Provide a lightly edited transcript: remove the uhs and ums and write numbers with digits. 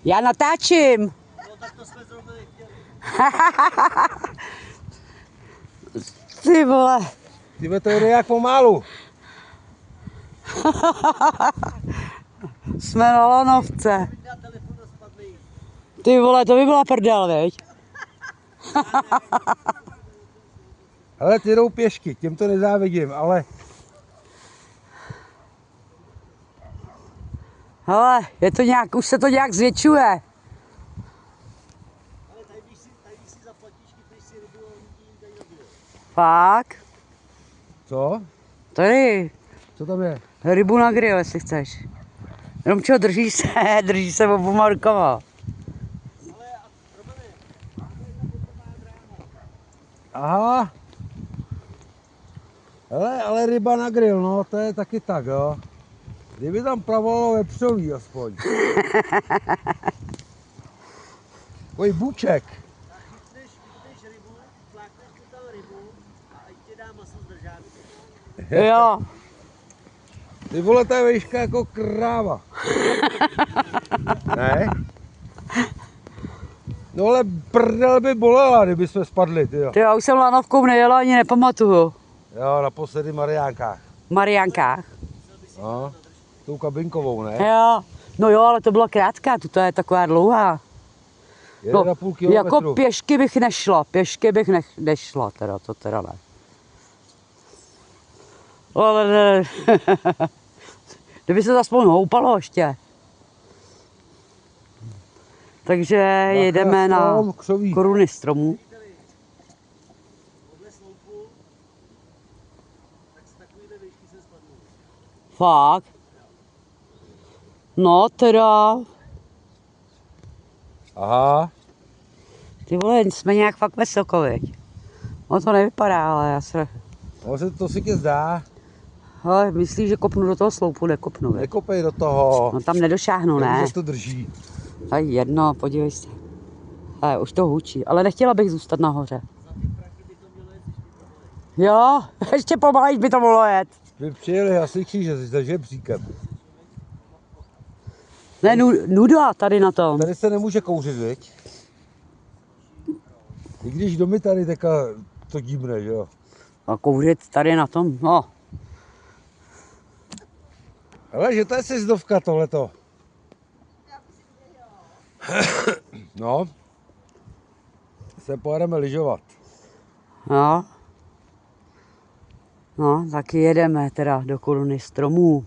Já natáčím. No tak to jsme zrovna nechtěli. Ty vole. Ty to jde jak pomalu. Jsme na lanovce. Ty vole, to by byla prdel, veď? Ale ty jdou pěšky, těm to nezávidím, ale... Hele, je to nějak, už se to nějak zvětšuje. Ale tady když si zaplatíš, když si rybu, oni ti jim dají na grill. Fakt? Co? Tady, Co tam je? rybu na grill, jestli chceš. Jenom čo, držíš se oboma rukama. Aha. Hele, ale ryba na grill, no, to je taky tak, jo. Kdyby tam plavalo vepřový aspoň. Takový buček. Chytneš rybu, flákneš tu tam rybu a ať tě dá maso z držáku. Jo. Ty vole, to je vejška jako kráva. Ne? No ale prdel by bolela, kdyby jsme spadli, ty jo. Ty, já už jsem lanovkou nejela, ani nepamatuju. Jo, naposledy Mariánkách. V Mariánkách. No, tou kabinkovou, ne? Jo. No jo, ale to byla krátká, to je taková dlouhá. 1,5 kilometru. Jako pěšky bych nešla, nešla teda, to teda ne. Ale ne. Kdyby se aspoň houpalo ještě. Takže jedeme na koruny stromů. Podle sloupu, tak z takovýhle výšky se spadnou. Fakt? No teda, Aha. ty vole, jsme nějak fakt vysoko, viď? No to nevypadá, ale já se... No, to si tě zdá. Hele, myslíš, že kopnu do toho sloupu, nekopnu, viď? Nekopej do toho. No tam nedošáhnu, ne? Že to drží. A jedno, podívej se. Ale už to hučí, ale nechtěla bych zůstat nahoře. Jo, ještě pomalejš by to mohlo jet. Vy přijeli hasiči, že jsi za žebříkem. Ne, nuda tady na tom. Tady se nemůže kouřit, viď? I když domy tady, tak to dímne, že jo? A kouřit tady na tom, no. Ale že to je sjezdovka tohleto. No. Se pojedeme lyžovat. No. No, taky jedeme teda do koruny stromů.